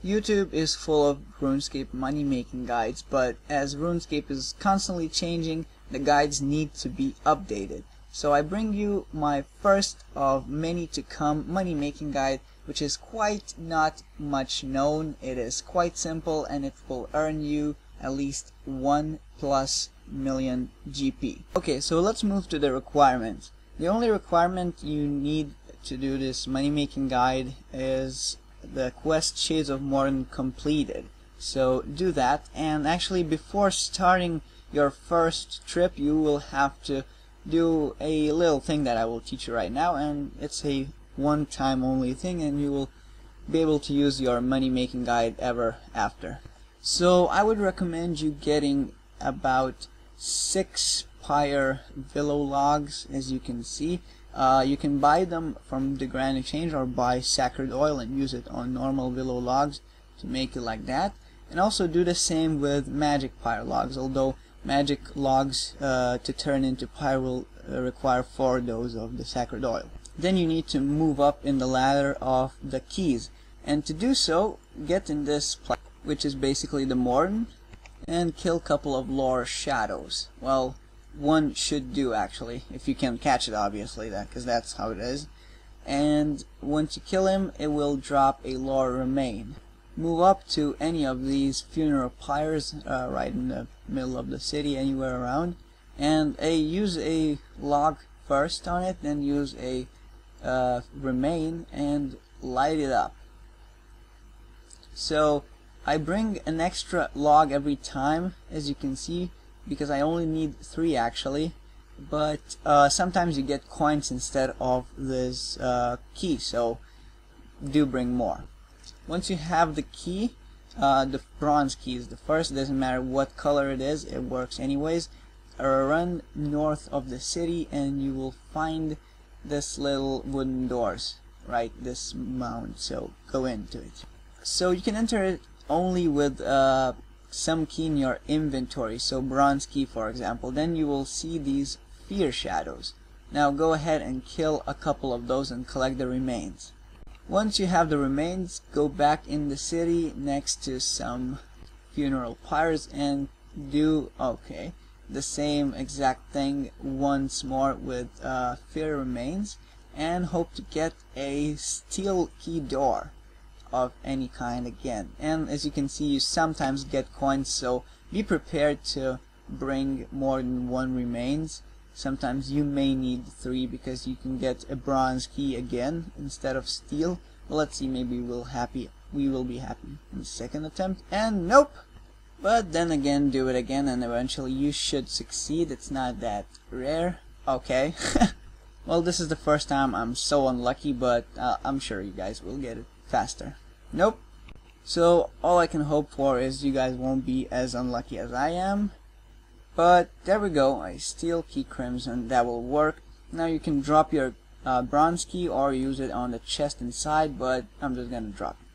YouTube is full of RuneScape money making guides, but as RuneScape is constantly changing, the guides need to be updated. So I bring you my first of many to come money making guide, which is quite not much known. It is quite simple and it will earn you at least 1+ million GP. Okay, so let's move to the requirements. The only requirement you need to do this money making guide is the quest Shades of Morden completed. So do that, and actually before starting your first trip you will have to do a little thing that I will teach you right now, and it's a one-time only thing, and you will be able to use your money making guide ever after. So I would recommend you getting about 6 fiyr willow logs. As you can see, you can buy them from the Grand Exchange or buy sacred oil and use it on normal willow logs to make it like that. And also do the same with magic fiyr logs, although magic logs to turn into fiyr will require 4 doses of the sacred oil. Then you need to move up in the ladder of the keys, and to do so get in this place, which is basically the Morden, and kill a couple of lore shadows. Well, one should do actually, if you can catch it, obviously, because that's how it is. And once you kill him, it will drop a lore remain. Move up to any of these funeral pyres right in the middle of the city, anywhere around, and use a log first on it, then use a remain and light it up. So I bring an extra log every time, as you can see, because I only need 3 actually, but sometimes you get coins instead of this key, so do bring more. Once you have the key, the bronze key is the first, doesn't matter what color it is, it works anyways. Run north of the city and you will find this little wooden doors, right, this mound, so go into it. So you can enter it only with some key in your inventory, so bronze key for example. Then you will see these fiyr shadows. Now go ahead and kill a couple of those and collect the remains. Once you have the remains, go back in the city next to some funeral pyres and do the same exact thing once more with fiyr remains, and hope to get a steel key door of any kind again. And as you can see, you sometimes get coins, so be prepared to bring more than 1 remains. Sometimes you may need 3 because you can get a bronze key again instead of steel. Well, let's see, maybe we will be happy in the second attempt, and nope. But then again, do it again and eventually you should succeed. It's not that rare. Okay. Well, this is the first time I'm so unlucky, but I'm sure you guys will get it faster. Nope. So all I can hope for is you guys won't be as unlucky as I am. But there we go, a steel key crimson, that will work. Now you can drop your bronze key or use it on the chest inside, but I'm just gonna drop it.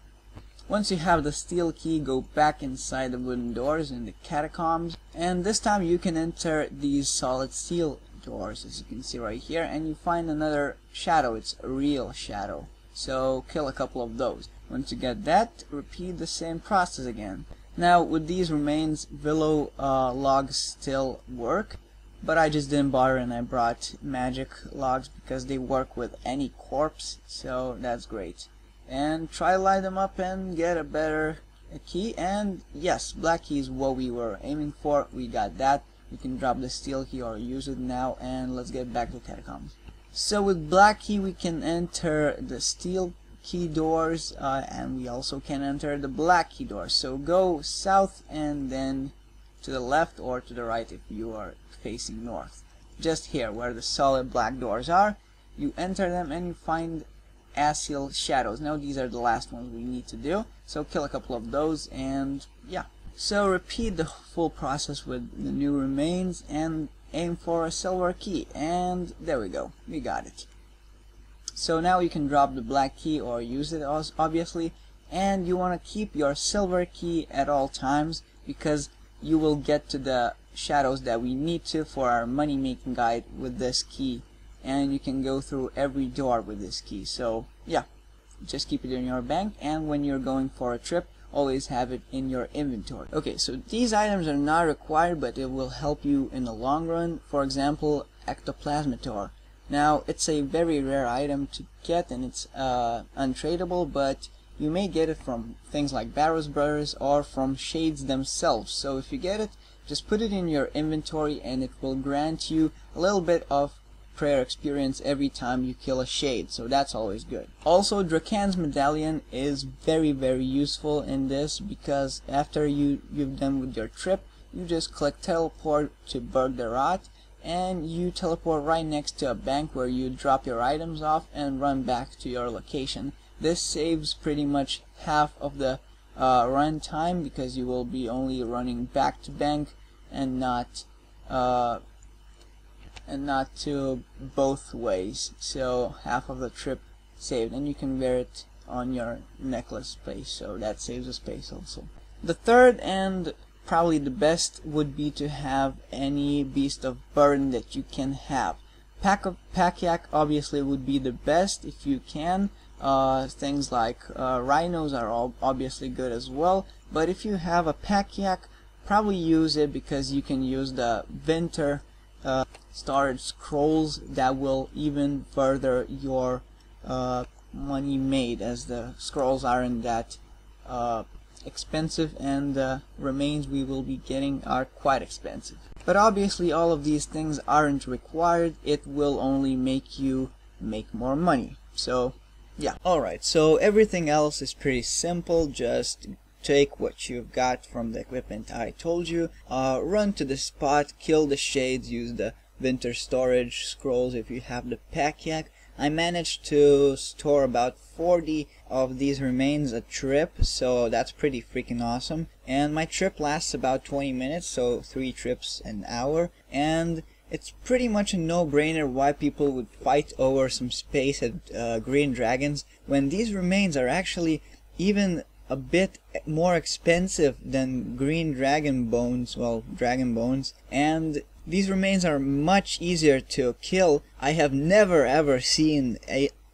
Once you have the steel key, go back inside the wooden doors in the catacombs, and this time you can enter these solid steel doors, as you can see right here, and you find another shadow. It's a real shadow, so kill a couple of those. Once you get that, repeat the same process again. Now with these remains, willow logs still work, but I just didn't bother and I brought magic logs because they work with any corpse, so that's great. And try to light them up and get a better key, and yes, black key is what we were aiming for. We got that. You can drop the steel key or use it now, and let's get back to catacombs. So with black key we can enter the steel key doors, and we also can enter the black key doors. So go south and then to the left or to the right if you are facing north. Just here where the solid black doors are, you enter them and you find Asil shadows. Now these are the last ones we need to do, so kill a couple of those, and yeah. So repeat the full process with the new remains and aim for a silver key, and there we go, we got it. So now you can drop the black key or use it obviously, and you want to keep your silver key at all times because you will get to the shadows that we need to for our money making guide with this key, and you can go through every door with this key. So yeah, just keep it in your bank, and when you're going for a trip always have it in your inventory. Okay, so these items are not required, but it will help you in the long run. For example, ectoplasmitor. Now it's a very rare item to get, and it's untradeable, but you may get it from things like Barrows Brothers or from shades themselves. So if you get it, just put it in your inventory and it will grant you a little bit of prayer experience every time you kill a shade, so that's always good. Also, Drakan's medallion is very useful in this, because after you've done with your trip, you just click teleport to Berg the Rot, and you teleport right next to a bank where you drop your items off and run back to your location. This saves pretty much half of the run time, because you will be only running back to bank and not to both ways. So half of the trip saved, and you can wear it on your necklace space, so that saves the space also. The third and probably the best would be to have any beast of burden that you can have. Pack yak obviously would be the best if you can. Things like rhinos are all obviously good as well, but if you have a pack yak, probably use it, because you can use the winter storage scrolls that will even further your money made, as the scrolls aren't that expensive, and the remains we will be getting are quite expensive. But obviously all of these things aren't required. It will only make you make more money. So yeah. Alright, so everything else is pretty simple. Just take what you've got from the equipment I told you, run to the spot, kill the shades, use the winter storage scrolls if you have the pack yak. I managed to store about 40 of these remains a trip, so that's pretty freaking awesome. And my trip lasts about 20 minutes, so 3 trips an hour, and it's pretty much a no-brainer why people would fight over some space at green dragons, when these remains are actually even a bit more expensive than green dragon bones, well, dragon bones, and these remains are much easier to kill. I have never ever seen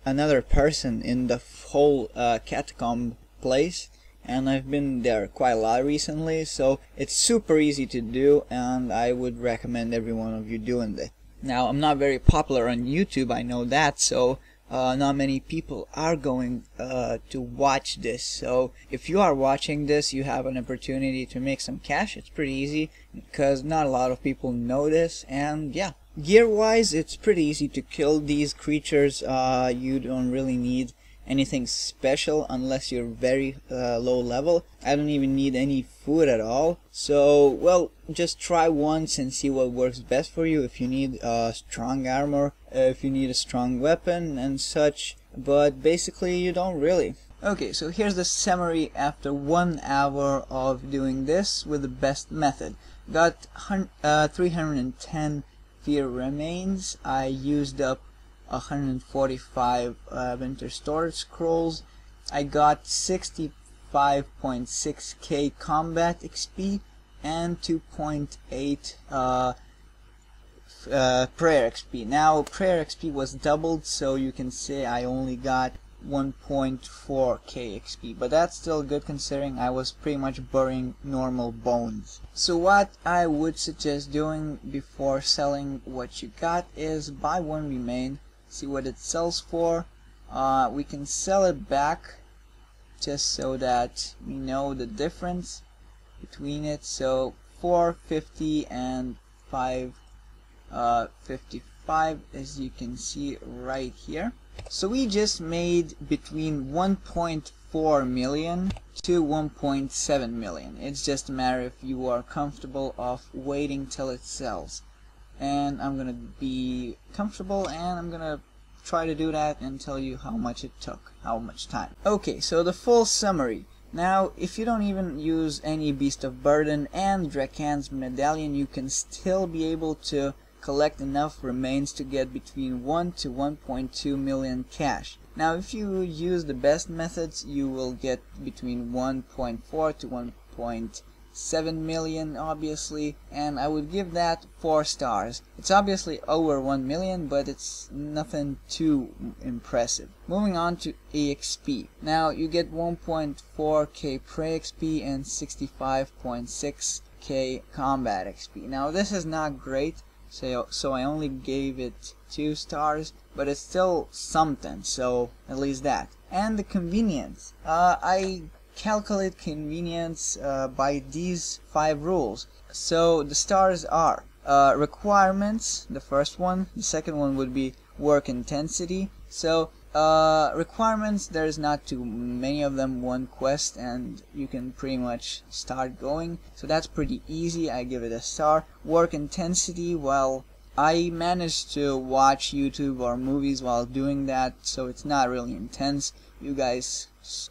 another person in the whole catacomb place, and I've been there quite a lot recently, so it's super easy to do, and I would recommend every one of you doing this. Now, I'm not very popular on YouTube, I know that, so not many people are going to watch this. So if you are watching this, you have an opportunity to make some cash. It's pretty easy, because not a lot of people know this. And yeah, gear wise, it's pretty easy to kill these creatures. You don't really need anything special unless you're very low level. I don't even need any food at all, so well, just try once and see what works best for you. If you need strong armor, if you need a strong weapon and such, but basically you don't really. Okay, so here's the summary after 1 hour of doing this with the best method. Got 310 fiyr remains. I used up 145 winter storage scrolls. I got 65.6k combat XP and 2.8 prayer XP. Now prayer XP was doubled, so you can say I only got 1.4k XP, but that's still good considering I was pretty much burying normal bones. So what I would suggest doing before selling what you got is buy one remain, see what it sells for. We can sell it back just so that we know the difference between it. So 450 and 555, as you can see right here. So we just made between 1.4 million to 1.7 million. It's just a matter if you are comfortable of waiting till it sells. And I'm gonna be comfortable, and I'm gonna try to do that and tell you how much it took, how much time. Okay, so the full summary. Now, if you don't even use any Beast of Burden and Drakan's Medallion, you can still be able to collect enough remains to get between 1 to 1.2 million cash. Now, if you use the best methods, you will get between 1.4 to 1.6 7 million obviously, and I would give that 4 stars. It's obviously over 1 million, but it's nothing too impressive. Moving on to EXP. Now you get 1.4k prey XP and 65.6k combat XP. Now this is not great, so I only gave it 2 stars, but it's still something, so at least that. And the convenience. I calculate convenience by these 5 rules. So the stars are requirements, the first one. The second one would be work intensity. So requirements, there's not too many of them, one quest and you can pretty much start going, so that's pretty easy. I give it a star. Work intensity, well, I managed to watch YouTube or movies while doing that, so it's not really intense. You guys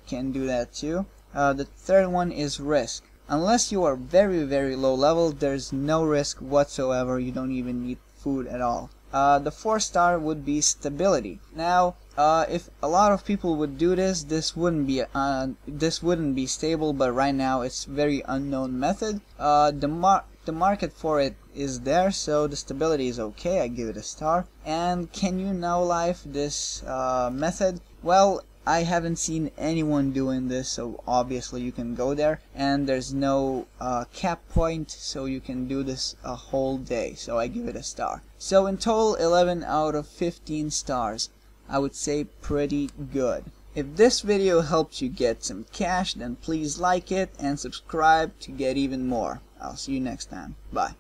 can do that too. The third one is risk. Unless you are very low level, there's no risk whatsoever. You don't even need food at all. The 4-star would be stability. Now, if a lot of people would do this, this wouldn't be stable. But right now, it's very unknown method. The market for it is there, so the stability is okay. I give it a star. And can you now life this method? Well, I haven't seen anyone doing this, so obviously you can go there, and there's no cap point, so you can do this a whole day, so I give it a star. So in total, 11 out of 15 stars. I would say pretty good. If this video helped you get some cash, then please like it and subscribe to get even more. I'll see you next time. Bye.